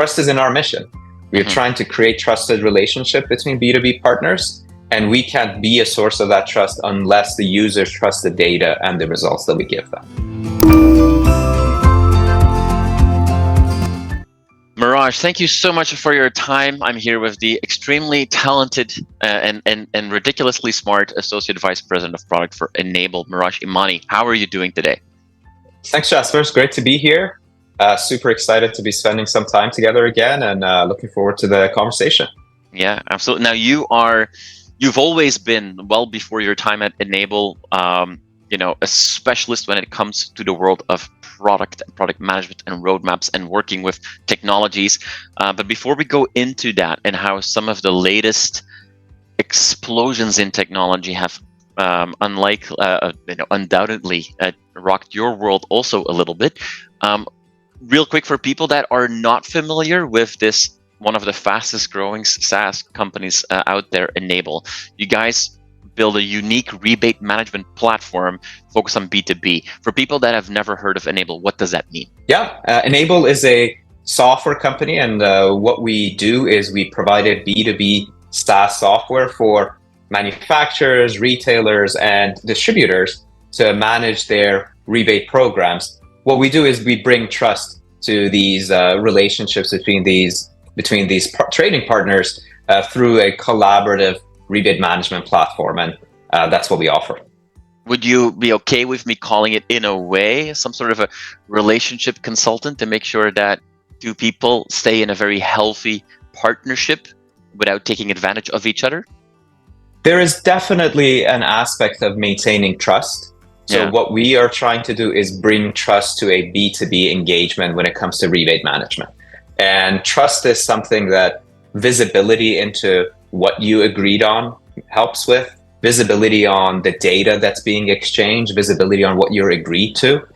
trust is in our mission. We're trying to create trusted relationship between B2B partners, and we can't be a source of that trust unless the users trust the data and the results that we give them. Meraj, thank you so much for your time. I'm here with the extremely talented and ridiculously smart Associate Vice President of Product for Enable, Meraj Imani. How are you doing today? Thanks, Jasper. It's great to be here. Super excited to be spending some time together again, and looking forward to the conversation. Yeah, absolutely. Now you've always been, well before your time at Enable, a specialist when it comes to the world of product management and roadmaps and working with technologies. But before we go into that and how some of the latest explosions in technology have undoubtedly rocked your world also a little bit. Real quick, for people that are not familiar with this, one of the fastest growing SaaS companies out there, Enable, you guys build a unique rebate management platform focused on B2B. For people that have never heard of Enable, what does that mean? Yeah, Enable is a software company, and what we do is we provided B2B SaaS software for manufacturers, retailers, and distributors to manage their rebate programs. What we do is we bring trust to these relationships between these trading partners through a collaborative rebate management platform, and that's what we offer. Would you be okay with me calling it, in a way, some sort of a relationship consultant to make sure that two people stay in a very healthy partnership without taking advantage of each other? There is definitely an aspect of maintaining trust. So what we are trying to do is bring trust to a B2B engagement when it comes to rebate management. And trust is something that visibility into what you agreed on helps with, visibility on the data that's being exchanged, visibility on what you're agreed to.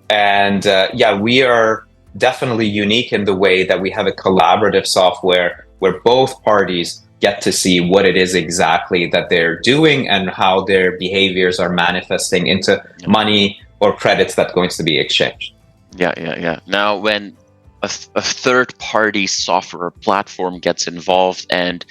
And we are definitely unique in the way that we have a collaborative software where both parties get to see what it is exactly that they're doing and how their behaviors are manifesting into money or credits that's going to be exchanged. Yeah. Now, when a third-party software platform gets involved, and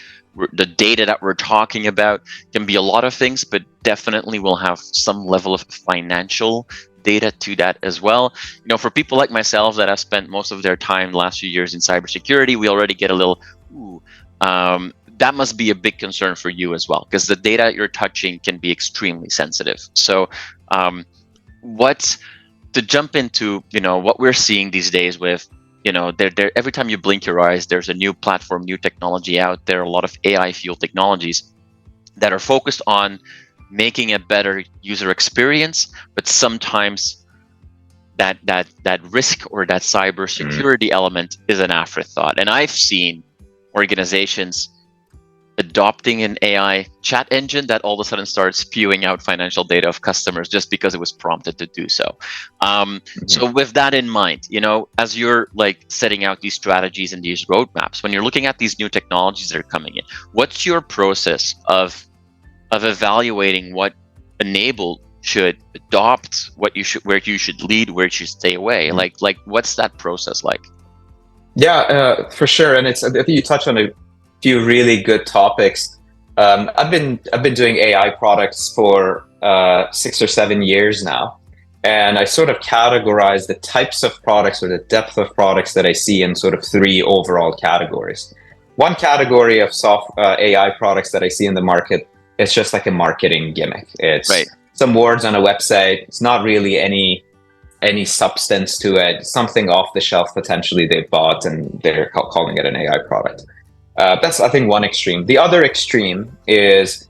the data that we're talking about can be a lot of things, but definitely will have some level of financial data to that as well. For people like myself that have spent most of their time the last few years in cybersecurity, we already get a little, that must be a big concern for you as well, because the data you're touching can be extremely sensitive. So to jump into, what we're seeing these days with, every time you blink your eyes, there's a new platform, new technology out there, a lot of AI-fueled technologies that are focused on making a better user experience, but sometimes that risk or that cybersecurity element is an afterthought. And I've seen organizations adopting an AI chat engine that all of a sudden starts spewing out financial data of customers just because it was prompted to do so. So with that in mind, as you're setting out these strategies and these roadmaps, when you're looking at these new technologies that are coming in, what's your process of evaluating what Enable should adopt, where you should lead, where you should stay away? Like what's that process like? Yeah, for sure. And I think you touched on a few really good topics. I've been doing AI products for 6 or 7 years now, and I sort of categorize the types of products or the depth of products that I see in sort of 3 overall categories. One category of AI products that I see in the market is just like a marketing gimmick. It's some words on a website. It's not really any substance to it. It's something off the shelf potentially they bought and they're calling it an AI product. That's, I think, one extreme. The other extreme is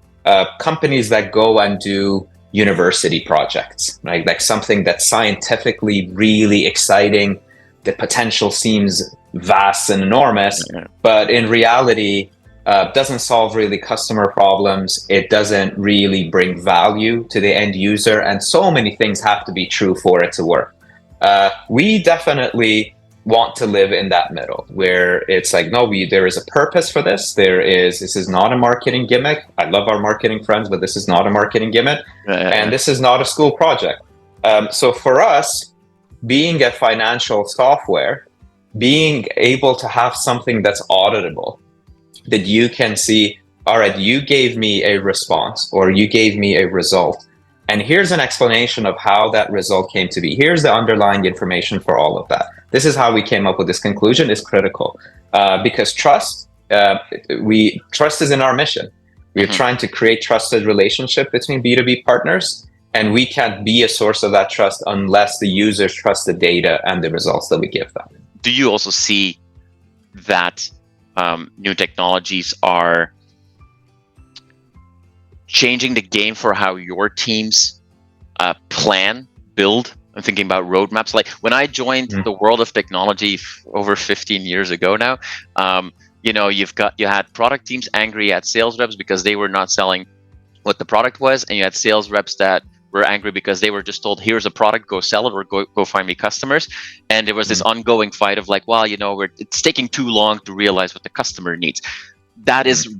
companies that go and do university projects, right? Like something that's scientifically really exciting. The potential seems vast and enormous, but in reality, doesn't solve really customer problems. It doesn't really bring value to the end user, and so many things have to be true for it to work. We definitely want to live in that middle where it's like, no, there is a purpose for this. This is not a marketing gimmick. I love our marketing friends, but this is not a marketing gimmick. And this is not a school project. So for us, being a financial software, being able to have something that's auditable, that you can see, all right, you gave me a response or you gave me a result, and here's an explanation of how that result came to be. Here's the underlying information for all of that. This is how we came up with this conclusion, is critical, because trust is in our mission. We're trying to create trusted relationship between B2B partners, and we can't be a source of that trust unless the users trust the data and the results that we give them. Do you also see that new technologies are changing the game for how your teams plan, build? I'm thinking about roadmaps. Like when I joined the world of technology over 15 years ago now, you had product teams angry at sales reps because they were not selling what the product was, and you had sales reps that were angry because they were just told, here's a product, go sell it, or go find me customers. And there was this ongoing fight of like, well, it's taking too long to realize what the customer needs. That is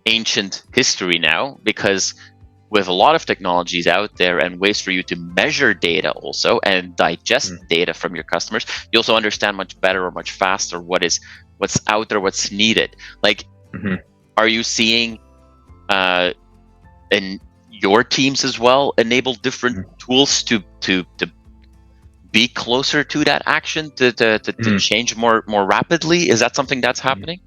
ancient history now, because with a lot of technologies out there and ways for you to measure data also and digest data from your customers, you also understand much better or much faster what's out there, what's needed. Like, are you seeing in your teams as well enable different tools to be closer to that action, to change more rapidly? Is that something that's happening?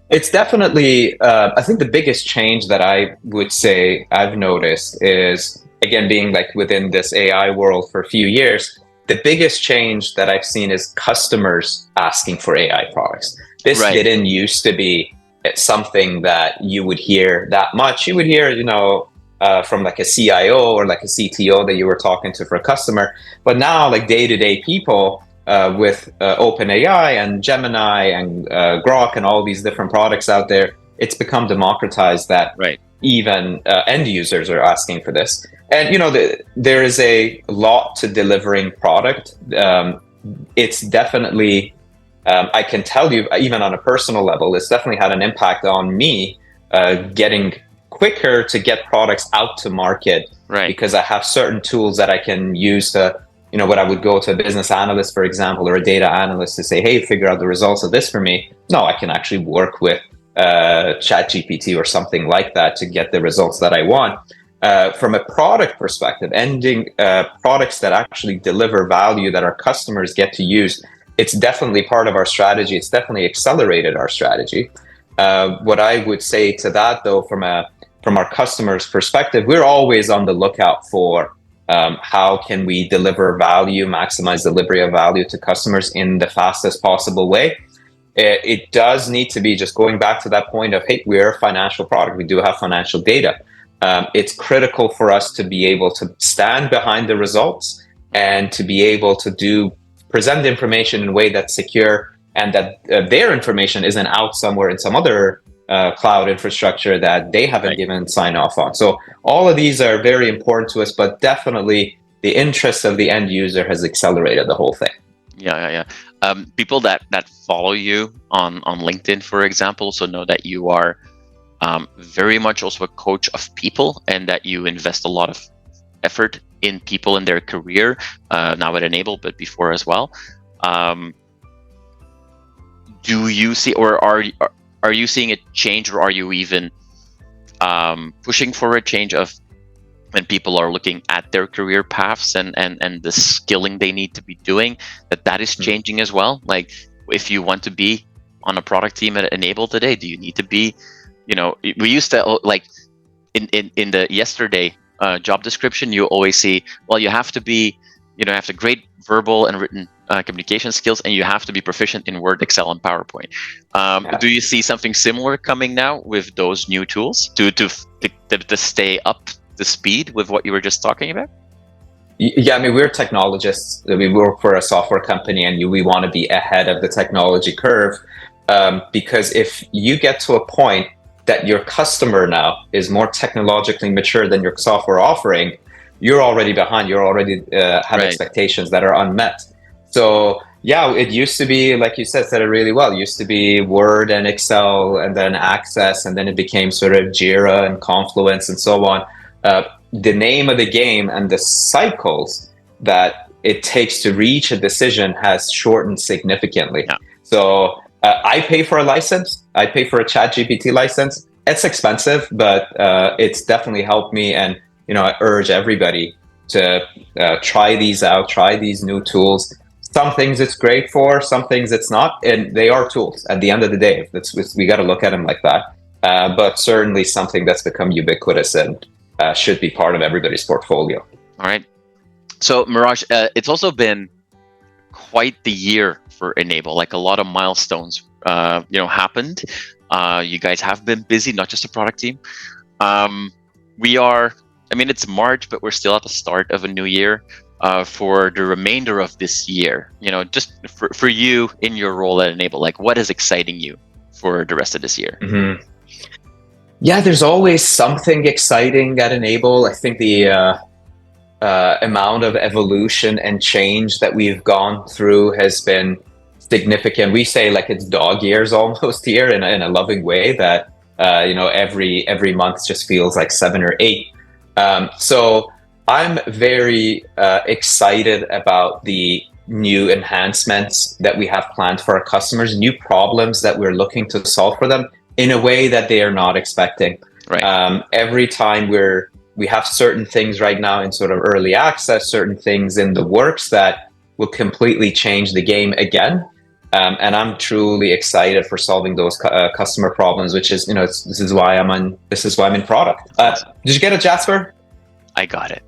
It's definitely, I think the biggest change that I would say I've noticed is, again, being like within this AI world for a few years, the biggest change that I've seen is customers asking for AI products. This didn't used to be something that you would hear that much. You would hear, from like a CIO or like a CTO that you were talking to for a customer. But now, like day-to-day people, with OpenAI and Gemini and Grok and all these different products out there, it's become democratized that even end users are asking for this. And there is a lot to delivering product. It's definitely, I can tell you, even on a personal level, it's definitely had an impact on me getting quicker to get products out to market, because I have certain tools that I can use to, when I would go to a business analyst, for example, or a data analyst to say, hey, figure out the results of this for me. No, I can actually work with ChatGPT or something like that to get the results that I want. From a product perspective, ending products that actually deliver value that our customers get to use, it's definitely part of our strategy. It's definitely accelerated our strategy. What I would say to that, though, from our customers' perspective, we're always on the lookout for how can we deliver value, maximize delivery of value to customers in the fastest possible way. It does need to be, just going back to that point of, hey, we're a financial product. We do have financial data. It's critical for us to be able to stand behind the results and to be able to present the information in a way that's secure, and that their information isn't out somewhere in some other cloud infrastructure that they haven't given sign off on. So all of these are very important to us, but definitely the interest of the end user has accelerated the whole thing. Yeah. People that follow you on LinkedIn, for example, so know that you are very much also a coach of people, and that you invest a lot of effort in people in their career, now at Enable, but before as well. Do you see, or are you seeing a change, or are you even pushing for a change of when people are looking at their career paths and the skilling they need to be doing, that is changing as well? Like, if you want to be on a product team at Enable today, do you need to be, we used to, like, in the yesterday job description, you always see, well, you have to be, have to great verbal and written communication skills, and you have to be proficient in Word, Excel, and PowerPoint. Do you see something similar coming now with those new tools to stay up to speed with what you were just talking about? Yeah, I mean, we're technologists. We work for a software company, and we want to be ahead of the technology curve, because if you get to a point that your customer now is more technologically mature than your software offering, you're already behind. You're already have expectations that are unmet. So yeah, it used to be, like you said it really well. It used to be Word and Excel, and then Access, and then it became sort of Jira and Confluence and so on. The name of the game and the cycles that it takes to reach a decision has shortened significantly. Yeah. So I pay for a license. I pay for a ChatGPT license. It's expensive, but it's definitely helped me. And I urge everybody to try these out, try these new tools. Some things it's great for, some things it's not, and they are tools. At the end of the day, we got to look at them like that. But certainly something that's become ubiquitous and should be part of everybody's portfolio. All right. So Meraj, it's also been quite the year for Enable. Like a lot of milestones, happened. You guys have been busy, not just the product team. It's March, but we're still at the start of a new year. For the remainder of this year, just for you in your role at Enable, like what is exciting you for the rest of this year? Mm-hmm. Yeah, there's always something exciting at Enable. I think the amount of evolution and change that we've gone through has been significant. We say like it's dog years almost here in a loving way, that every month just feels like 7 or 8. So I'm very excited about the new enhancements that we have planned for our customers, new problems that we're looking to solve for them in a way that they are not expecting. Right. Every time we have certain things right now in sort of early access, certain things in the works that will completely change the game again. And I'm truly excited for solving those customer problems, which is, this is why I'm in product. Did you get it, Jasper? I got it.